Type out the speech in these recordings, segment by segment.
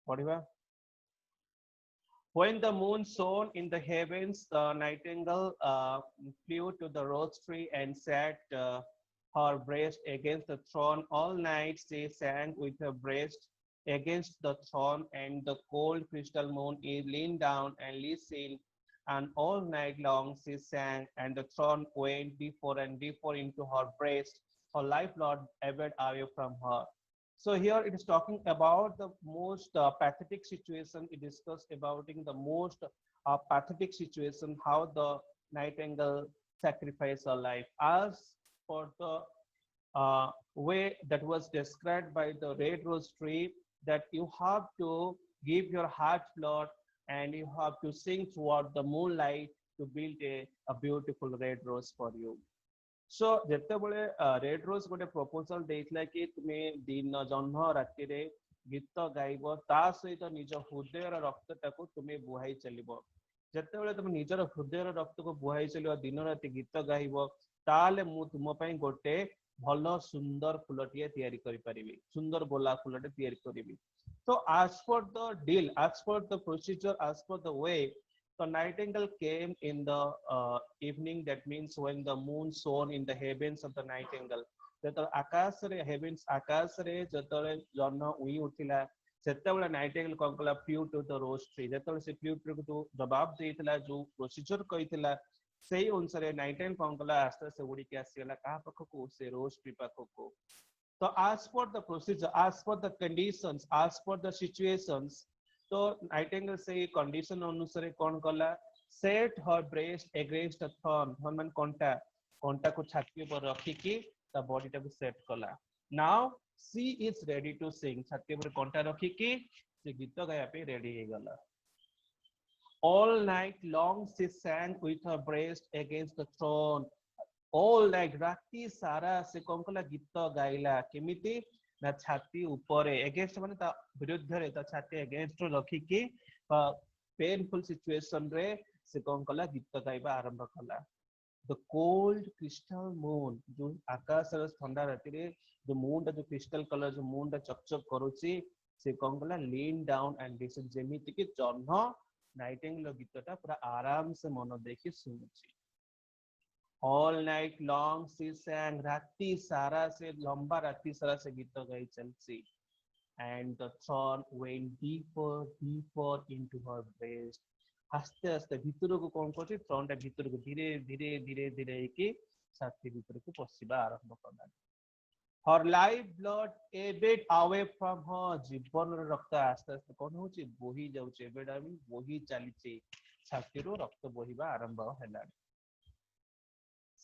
ପଢିବା। When the moon shone in the heavens, the nightingale flew to the rose tree and sat her breast against the throne. All night she sang with her breast against the throne, and the cold crystal moon leaned down and listened. And all night long she sang, and the throne went deeper and deeper into her breast. Her life, Lord, ebbed away from her. So here it is talking about the most pathetic situation. It discussed about the most pathetic situation, how the nightingale sacrificed her life. As for the way that was described by the red rose tree, that you have to give your heart, Lord, and you have to sing toward the moonlight to build a beautiful red rose for you. सो ଯେତେବେଳେ red rose ଗୋଟେ proposal ଦେଇଥିଲା କି ତୁମେ ଦିନ ଜହ୍ନ ରାତିରେ ଗୀତ ଗାଇବ ତା ସହିତ ନିଜ ହୃଦୟର ରକ୍ତଟାକୁ ତୁମେ ବୁହାଇ ଚାଲିବ। ଯେତେବେଳେ ତୁମେ ନିଜର ହୃଦୟର ରକ୍ତକୁ ବୁହାଇ ଚାଲିବ ଦିନ ରାତି ଗୀତ ଗାଇବ ତାହେଲେ ମୁଁ ତୁମ ପାଇଁ ଗୋଟେ ଭଲ ସୁନ୍ଦର ଫୁଲଟିଏ ତିଆରି କରିପାରିବି, ସୁନ୍ଦର ଗୋଲାପ ଫୁଲଟେ ତିଆରି କରିବି। So as per the deal, as per the procedure, as per the way, the nightingale came in the evening. That means when the moon shone in the heavens of the nightingale. ଯେତେବେଳେ ଆକାଶରେ heavens ଆକାଶରେ ଯେତେବେଳେ ଜହ୍ନ ଉଇଁ ଉଠିଲା ସେତେବେଳେ nightingale କଣ କଲା flew to the rose tree। ଯେତେବେଳେ ସେ flew to ଯୋଉ ଜବାବ ଦେଇଥିଲା ଯୋଉ procedure କହିଥିଲା ସେଇ ଅନୁସାରେ nightingale କଣ କଲା ଆସ୍ତେ ଆସ୍ତେ ଉଡ଼ିକି ଆସିଗଲା କାହା ପାଖକୁ ସେ rose tree ପାଖକୁ। So as per the procedure, as per the conditions, as per the situations, तो नाइटिंगेल से कंडीशन अनुसार कौन कला set her breast against the thorn thorn मान कंटा कंटा को छाती पर रखी की ता बॉडी टा को सेट कला। Now she is ready to sing, छाती पर कंटा रखी की से गीत गाया पे रेडी हो गला। All night long she sang with her breast against the throne। All night राति सारा से कौन कला गीत गाइला केमिति ना छाती ऊपर एगेंस्ट माने ता विरुद्ध रे ता छाती एगेंस्ट रखी की पेनफुल सिचुएशन रे से कौन कला गीत गाइबा आरंभ कला। द कोल्ड क्रिस्टल मून जो आकाश रे ठंडा राति रे जो मून ता जो क्रिस्टल कलर जो मून ता चकचक करूची से कौन कला लीन डाउन एंड लिसन जेमिति कि जन्ह नाइटिंगेल गीतटा पूरा आराम से मन देखि सुनुची। All night long she sang, राति सारा से लंबा राति सारा से गीत गाई चलती। And the thorn went deeper deeper into her breast। आस्ते आस्ते भीतर को कौन करछि थ्रॉन टा भीतर को धीरे धीरे धीरे धीरे कि छाती भीतर को पसिबा आरंभ कला। Her life blood ebbed away from her। जीवन रक्त आस्ते आस्ते कौन होछि बोही जाउछि एबेड आमी बोही चलीछि छाती रो रक्त बोहिबा आरंभ हैला।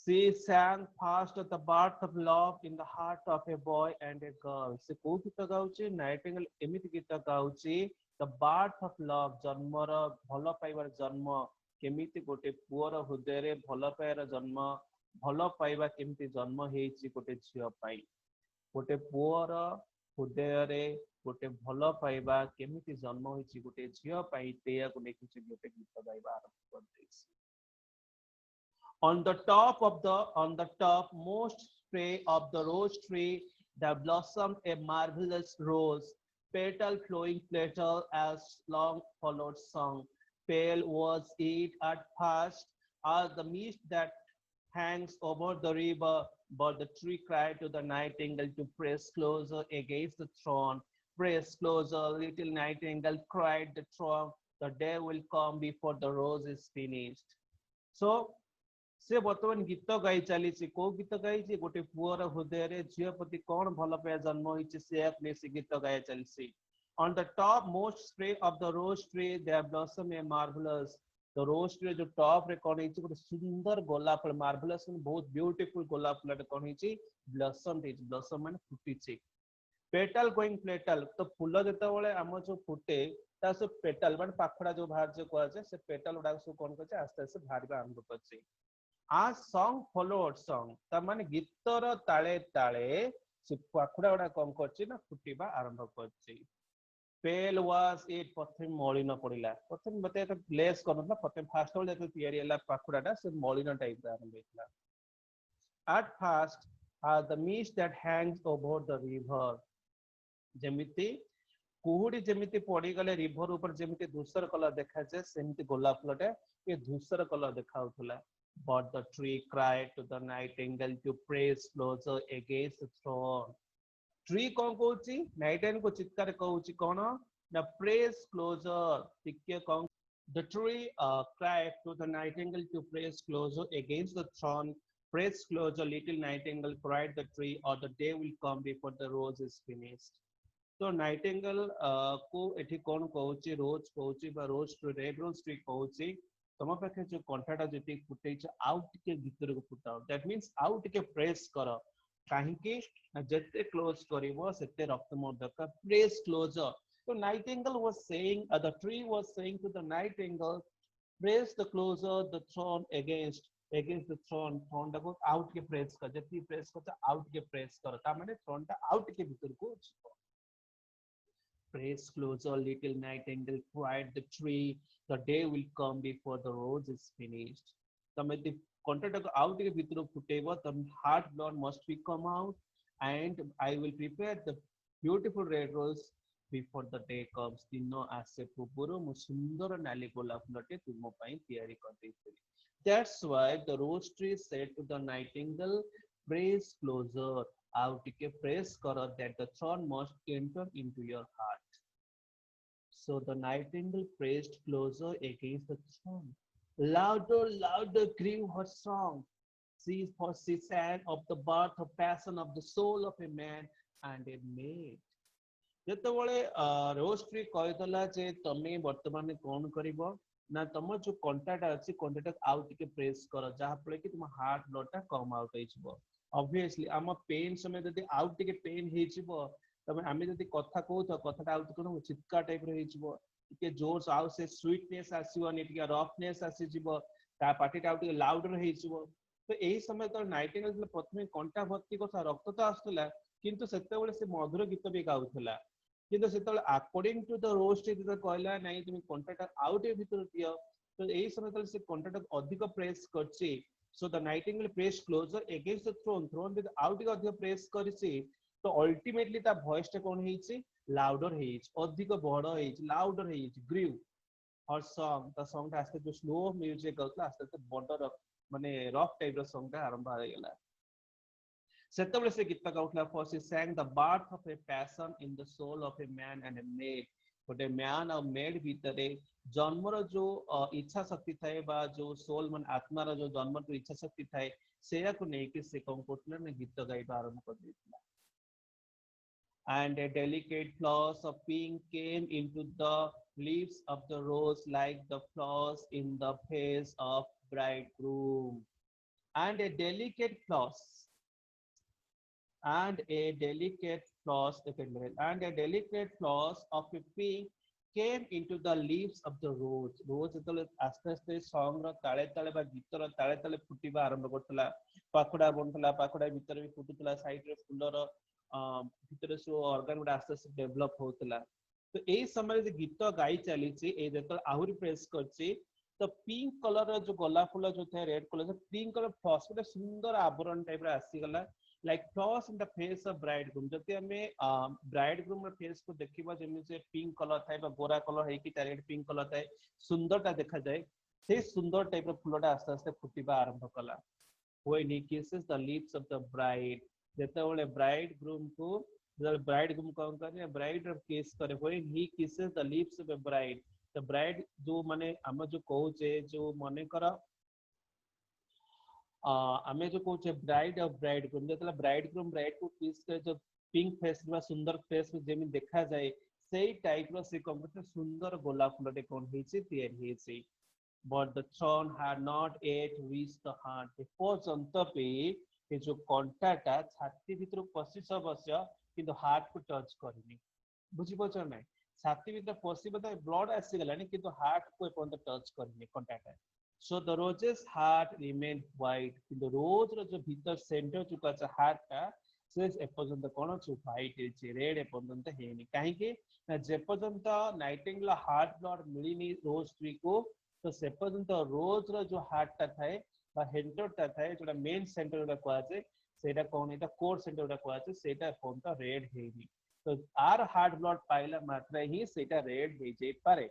She sang fast the birth of love in the heart of a boy and a girl। से को गीत गाउछि नाइटिंगेल एमिति गीत गाउछि the birth of love जन्मर भल पाइबार जन्म केमिति गोटे पुअर हृदय रे भल पाइबार जन्म भल पाइबा केमिति जन्म हेछि गोटे झियो पाई गोटे पुअर हृदय रे गोटे भल पाइबा केमिति जन्म हेछि गोटे झियो पाई तेया को देखि गोटे गीत गाइबा आरंभ कर दैछि। On the top most spray of the rose tree there blossomed a marvelous rose, petal flowing petal as long followed song. Pale was it at first as the mist that hangs over the river, but the tree cried to the nightingale to press closer against the throne. Press closer, little nightingale, cried the throne. The day will come before the rose is finished। So से बर्तमान गीत गाई चली को गीत गाई गोटे poor हृदय रे झील प्रति कौन भल पाया जन्म होइछि से गीत गाई चलसी। On the top most spray of the rose tree there blossom a marvelous। the rose tree जो टॉप रे कौन होइछि गोटे सुंदर गोलाप फूल मार्वेलस बहुत ब्यूटीफुल गोलाप फूल कौन होइछि ब्लॉसम होइछि। ब्लॉसम माने फुटिछि। पेटल गोइंग पेटल तो फूल जेतेबेले हम जो फुटे ता से पेटल माने पाखडा जो बाहर जो कोआ से पेटल उडा सब कौन करছে आस्ते आस्ते बाहर आरंभ करছে। आ सॉन्ग फॉलोवर्ड सॉन्ग ता माने गीतर ताले ताले से पाखुड़ा उडा कौन करछि ना फुटिबा आरंभ करछि। पेल वाज इट प्रथम मलिन पड़िला प्रथम बते तो लेस करनला प्रथम फास्ट होल जेते तयारी हला पाखुड़ाटा से मलिन टाइप आरंभ हेतला। At first the mist that hangs over the river जेमिति कुहुडी जेमिति पड़ी गले रिवर ऊपर जेमिति धूसर कलर देखा जाए सेमिति गोलाप फुलटे ये धूसर colour देखाउथला but the tree cried to the nightingale to praise closer against the throne tree कौन कहूची नाइटिंगेल को चित्कार कहूची कौन ना praise closer टिके कौन the tree cried to the nightingale to praise closer against the throne praise closer little nightingale cried the tree or the day will come before the rose is finished तो Nightingale को एठी कोन कहूची रोज कहूची बा रोज red rose tree कहूची तम पाखे जो कंठाटा जति फुटैछ out के भीतर को फुटाओ दैट मींस आउट के प्रेस करो काहे कि जते क्लोज करिवो सेते रक्त मोदक प्रेस क्लोजर तो nightingale was saying the tree was saying to the nightingale press the closer the thorn against the thorn thorn को आउट के प्रेस कर जति प्रेस कर आउट के प्रेस करो ता माने थ्रोन ता आउट के भीतर को Praise closer, little nightingale, cried the tree. The day will come before the rose is finished. तमे the content out के भीतर फुटेबो तम heart blood must be come out and I will prepare the beautiful red rose before the day comes. दिनो आसे पूर्व मु सुंदर नाली गोलाप फुलटे तुम पई तैयारी कर देइछि. That's why the rose tree said to the nightingale, praise closer. Out के praise करो that the thorn must enter into your heart. So the nightingale praised closer against the throne. Louder, louder grew her song. For she sang of the birth of passion of the soul of a man and a maid. ଯେତେବେଳେ ରୋଜ tree କହିଦେଲା ଯେ ତମେ ବର୍ତ୍ତମାନ କଣ କରିବ ନା ତମ ଯୋଉ କଣ୍ଟାଟା ଅଛି କଣ୍ଟାଟା ଆଉ ଟିକେ ପ୍ରେସ୍ କର ଯାହା ଫଳରେ କି ତମ ହାର୍ଟ ବ୍ଲଡ ଟା କମ ଆଉଟ ହେଇଯିବ obviously ଆମ ପେନ୍ ସମୟ ଯଦି ଆଉ ଟିକେ ପେନ୍ ହେଇଯିବ तब आम जब कथा कहूथ कथा कौन चित्का टाइप रहीजिव टे जोर आउ से स्वीटनेस आसोनी रफनेस आसीजिव पार्टीटा लाउडर हो तो यही समय तो नाइटिंगेल प्रथम कंटा भर्ती कर रक्त तो आसला किंतु से मधुर गीत भी गाउला किंतु से अकॉर्डिंग टू द रोज कहला नहीं तुम कंटाटा आउ टे भीतर दियो तो यही समय से कंटाटा अधिक प्रेस करछि so the nightingale press closer against the thorn thorn आउ टे अधिक प्रेस करछि तो अल्टीमेटली ता वॉइस टा कोन हेछि लाउडर हेछि अधिक बड़ हेछि लाउडर हेछि ग्रीव और सॉन्ग ता सॉन्ग आस्ते जो स्लो म्यूजिक गलता आस्ते बड़ माने रॉक टाइप रो सॉन्ग ता आरंभ आ गेला सेतबले से गीत गाउतला for she sang the birth of a passion in the soul of a man and a maid गोटे मैन और मेड भितरे जन्मर जो इच्छा शक्ति थाए बा जो सोल मन आत्मा रो जो जन्म तो इच्छा शक्ति थाए सेया को नै कि से कोन कोटला ने गीत गाइबा आरंभ कर दितला and a delicate flower of pink came into the leaves of the rose like the flowers in the face of bridegroom and a delicate flower and a delicate flowers of a pink came into the leaves of the rose तो आस्ते आस्ते song रो ताले ताले बा गीत रो ताले ताले फुटिबा आरंभ करतला पाखुडा बनतला पाखुडा भीतर भी फुटुतला साइड रे फुल रो भीतर सो ऑर्गन गुडा आस्ते आस्ते डेवलप होतला तो एई समय जे गीत गाई चली छि ए जेतल आहुरी प्रेस करछि तो पिंक कलर जो गोलाप फूल जो थे red colour pink colour floss गोटे सुंदर आवरण टाइप रे आसी गला like floss in the face of bridegroom जति हमें ब्राइडग्रूम रे फेस को देखिबा जेमि से पिंक कलर थाए बा गोरा कलर है कि चारिट पिंक कलर थाए सुंदरता देखा जाए से सुंदर टाइप रो फूलटा आस्ते आस्ते फुटिबा आरंभ कला when he kisses the lips of the bride जेतेबेले ब्राइडग्रूम को ब्राइडग्रूम कौन करे ब्राइड किस करे when he kisses the lips of a bride the bride जो माने हम जो कहूचे जो मने कर आमे जो कहूचे ब्राइड और ब्राइडग्रूम जेतेला ब्राइडग्रूम ब्राइड को किस करे जो पिंक फेस बा सुंदर फेस जेमि देखा जाए सेही टाइप रो से कंप्लीट सुंदर गोलाप फूलटे कोन हेछि तैयारी हेछि but the thorn had not yet reached the heart एपर्यंत पे ये जो कंटाटा छाती भीतर पसी सब बस्य किंतु हार्ट को टच करनी बुझी पछ नै छाती भीतर पसी बता ब्लड आसी गलानी किंतु हार्ट को एपर्यंत टच करनी कंटाटा so the roses heart remain white किंतु रोज रो जो भीतर सेंटर चुका छ हार्ट का से एपर्यंत कोन छु व्हाइट हे रेड एपर्यंत हेनी काहे कि जे पर्यंत नाइटिंगेल हार्ट ब्लड मिलिनी रोज ट्री को तो से पर्यंत रोज रो जो हार्ट टा थाए बा हेंटर टा थाए जोटा मेन सेंटर रा कोआ जे सेटा कोन एटा कोर सेंटर रा कोआ जे सेटा पर्यंत रेड हेनी तो आर हार्ट ब्लड पाइला मात्रे ही सेटा रेड हे जे पारे.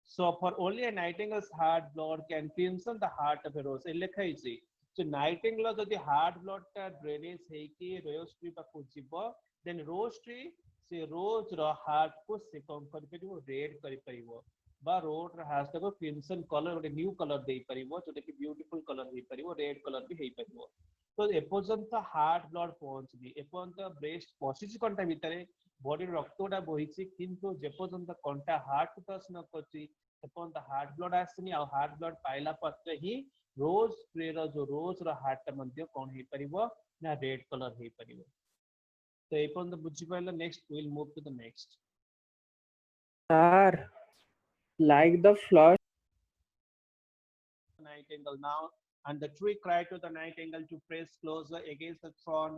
So for only a nightingale's heart blood can crimson the heart of a rose. लेखा हिची. So nightingale जदि heart blood टा drainage है कि rose tree पाखु जीवो, then rose tree से rose रो heart को से कम कर परिवो, red करि परिवो. बा rose रो heart को crimson color ଗୋଟେ new color देई परिवो, जोटा कि beautiful color देई परिवो, red color भी हेई परिवो. तो एपर्यंत हार्ट ब्लड पहुंचनी एपर्यंत ब्रेस्ट पशिची कंटा भितर बॉडी रक्तटा बोहिची किंतु जेपर्यंत कंटा हार्ट को टच न करची एपर्यंत हार्ट ब्लड आसनी आ हार्ट ब्लड पाइला पत्र ही रोज ट्रे रो जो रोज रो हार्ट मध्ये कोन हे परिबो ना रेड कलर हे परिबो. तो एपर्यंत बुझी पाइला. Next will move to the next. Sir, like the flush. Nightingale now, and the tree cried to the nightingale to press closer against the throne.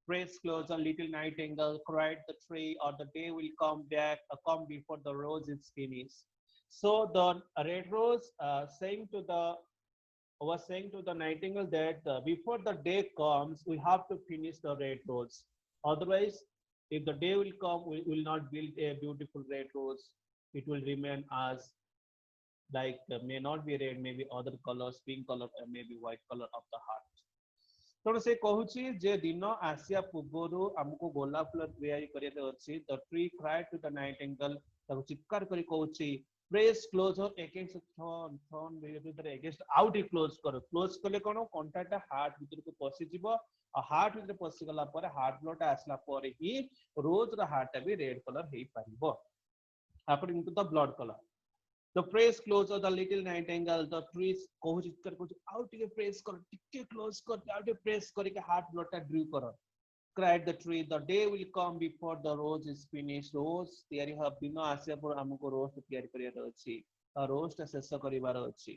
Press closer, little nightingale, cried the tree, or the day will come back, come before the rose is finished. So the red rose was saying to the nightingale that before the day comes, we have to finish the red rose. Otherwise, if the day will come, we will not build a beautiful red rose. It will remain as like may not be red, maybe other colors, pink color, or maybe white color of the heart. ତେଣୁ ସେ କହୁଛି ଯେ ଦିନ ଆସିବା ପୂର୍ବରୁ ଆମକୁ ଗୋଲାପ ଫୁଲ ତିଆରି କରିବାର ଅଛି. ଦ ଟ୍ରି କ୍ରାଏଡ୍ ଟୁ ଦ ନାଇଟିଙ୍ଗେଲ୍, ତାକୁ ଚିତ୍କାର କରି କହୁଛି press closure against thrown, thrown ଭିତରେ ଏଗେନ୍ଷ୍ଟ ଆଉ ଟିକେ କ୍ଲୋଜ କର. କ୍ଲୋଜ କଲେ କ'ଣ କଣ୍ଟାଟା ହାର୍ଟ ଭିତରକୁ ପଶିଯିବ ଆଉ ହାର୍ଟ ଭିତରେ ପଶିଗଲା ପରେ ହାର୍ଟ ବ୍ଲଡଟା ଆସିଲା ପରେ ହିଁ ରୋଜର ହାର୍ଟଟା ବି ରେଡ୍ କଲର ହେଇପାରିବ. according to the blood color. The press closer the little nightingale, the trees कहूची चित्कार कहूची आउ टिके प्रेस कर, टिके क्लोज कर, आउ टिके प्रेस करके हार्ट ब्लड टा ड्रू कर. Cried the tree, the day will come before the rose is finished. Rose तैयारी ह दिन आसिया पर हमको रोज तैयारी करियार अछि, रोज टा शेष करिवार अछि.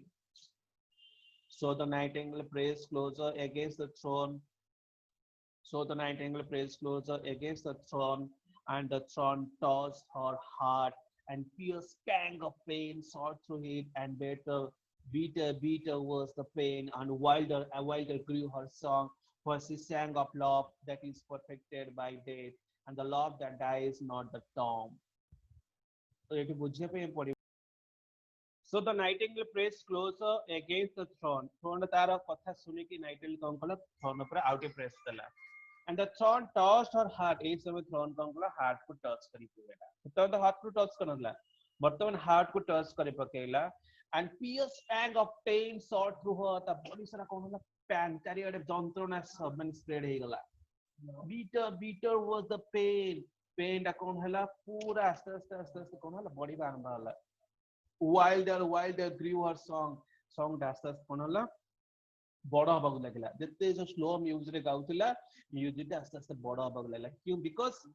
So the nightingale pressed closer against the throne. So the nightingale pressed closer against the throne, and the throne touched her heart, and fierce pang of pain shot through it, and bitter was the pain, and wilder grew her song, for she sang of love that is perfected by death, and the love that dies not the tomb. So ଏଠି ବୁଝିବା ପାଇଁ ପଡିବ. So the nightingale pressed closer against the throne. Throne तार कथा सुनी कि nightingale कौन कला throne पर आउटे press कला. And the throne touched her heart. इस समय throne कौन कला heart को touch करी पकेला. तो the heart को touch करनला. बर्तमान heart को touch करी पकेला. And fierce pang of pain shot through her. ता बड़ी सारा कौन कला pang चारी अड़े जंत्रणा सब में spread ही गला. Bitter was the pain. Pain टा कौन हला पूरा आस्ते कौन हला body बांध हला. Wilder grew her song dastas कौन हला बड़ा हबाग लगला. जितने जो slow music रे गाउतिला music टा आस्ते बड़ा हबाग लगला. क्यों? Because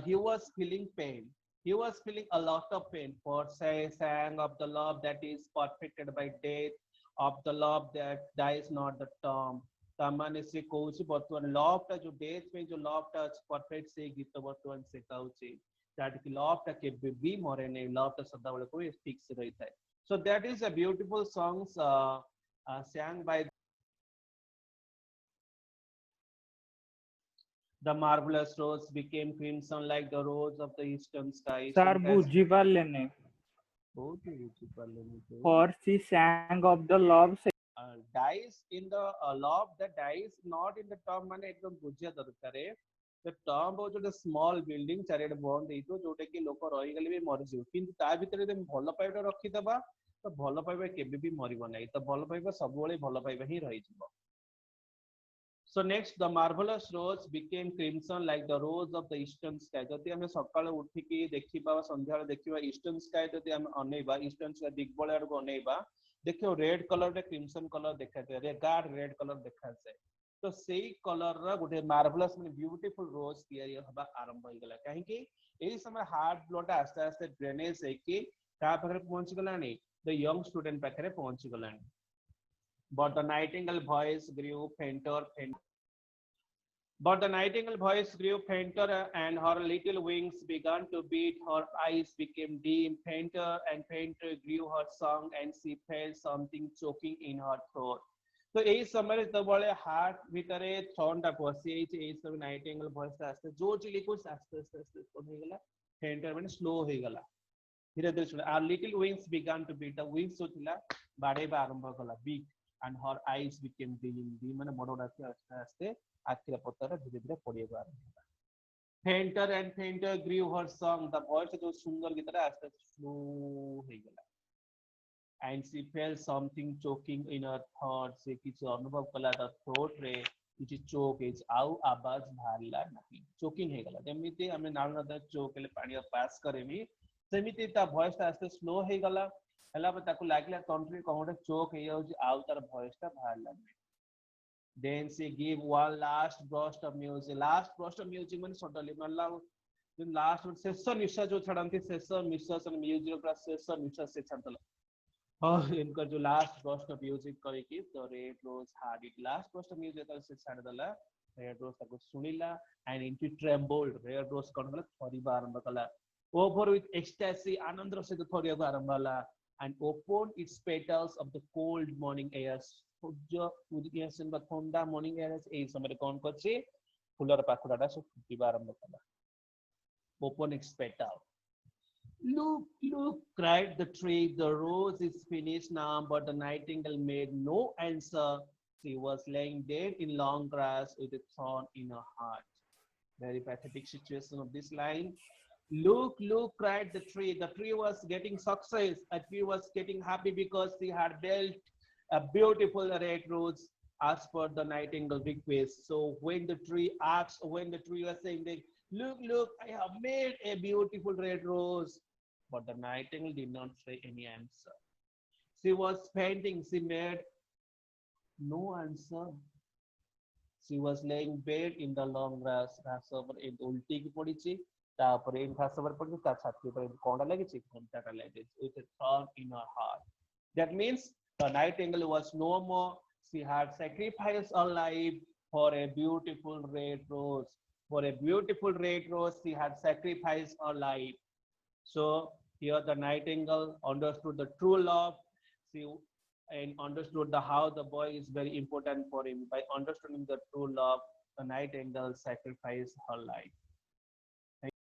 he was feeling pain. He was feeling a lot of pain. For sang of the love that is perfected by death, of the love that dies not the tomb. तामाने से Cauchy बर्तमान love टा जो death में जो love टा perfect से गीत बर्तमान से कौची that love टा के भी मरे नहीं, love टा सदा बड़े कोई fix रहता है. So that is a beautiful songs sang by the marvelous rose became crimson like the rose of the eastern sky. Sir, बुझी पारलेने. बहुत ही बुझी पारलेने. For she sang of the love. Dies in the love that dies not in the tomb माने एकदम बुझिया दरकार है. The tomb हो जो small building चारियाडे बंद हेइतो जोटे कि लोक रही गले भी मरि जिवो, किंतु ता भितरे जे भल पाइबा रखि दबा तो भल पाइबा केबे भी मरिबो नै. तो भल पाइबा सब बेले भल पाइबा ही रहि जिवो. So next, the marvelous rose became crimson like the rose of the eastern sky. जदि हमें सकाळ उठिकी देखिबा संध्या देखिबा eastern sky जदि हम अनेबा eastern sky दिग्बळ आड़ को अनेबा देखियो रेड कलर रे क्रिमसन कलर देखाते रे गार्ड रेड कलर देखाते. तो सेही कलर रा गुटे मार्वेलस माने ब्यूटीफुल रोज तयारी हबा आरंभ हो गेला. काहे कि एही समय हार्ट ब्लड आस्ते आस्ते ड्रेनेज है कि का पाखरे पहुंच गलानी द यंग स्टूडेंट पाखरे पहुंच गलानी. But the nightingale voice grew fainter. But the nightingale voice grew fainter, and her little wings began to beat. Her eyes became dim. Fainter and fainter grew her song, and she felt something choking in her throat. तो यही समय जो heart भितर थ्रन टा पशि सब Nightingale voice आस्ते जो chilli को आस्ते आस्ते आस्ते कौन हो गला फेंटर माने स्लो हो गला धीरे धीरे soon her little wings began to beat the wings जो थिला बाड़ेबा आरंभ कला big and her eyes became डी माने बड़ बड़ आस्ते आस्ते आखिर पतर धीरे धीरे पड़िया आरंभ fainter and fainter grew her song the voice जो सुंदर गीत आस्ते स्लो हो गला and she felt something choking in her throat से किसी अनुभव कला the throat रे किसी choke is आउ आवाज बाहरला नहीं choking हे गला जेमिति हमें नाल नद choke ले पानी पास करेमी सेमिति ता voice ता आस्ते slow हे गला हला ताकू लागला तंत्री कोहडे choke हे जाउची आउ तार voice ता बाहरला नहीं then she gave one last burst of music माने सडली मतलब जो लास्ट शेष निश्वास जो छड़ांती शेष निश्वास म्यूजिक का शेष निश्वास से छड़तला और इनका जो लास्ट बर्स्ट ऑफ म्यूजिक करे कि तो red rose heard it last burst of music तो से छाड़ दला रेड रोज ताको सुनिला and into trembled red rose कोन गला थोरीबा आरंभ कला ओवर विथ एक्सटेसी आनंद से तो थोरीबा आरंभ कला and open it's petals of the cold morning air जो उदियसन बा ठंडा मॉर्निंग एयर ए समय कोन करछि फुलर पाखुडाटा सब फुटिबा आरंभ कला open it's petal Look, look, cried the tree. The rose is finished now, but the nightingale made no answer. She was laying dead in long grass with a thorn in her heart. Very pathetic situation of this line. Look, look, cried the tree. The tree was getting success. A tree was getting happy because she had built a beautiful red rose as per the nightingale request. So when the tree asked, when the tree was saying, that, look, look, I have made a beautiful red rose. But the nightingale did not say any answer. She was fainting. She made no answer. She was laying bed in the long grass. घास पर एक उल्टी की पड़ी थी. तापर एक घास पर पड़ी था. छाती पर एक कोंडा लगी थी. घंटा का लगी थी. With a thorn in her heart. That means the nightingale was no more. She had sacrificed her life for a beautiful red rose. For a beautiful red rose, she had sacrificed her life. So here the nightingale understood the true love, she and understood how the boy is very important for him. By understanding the true love, the nightingale sacrificed her life.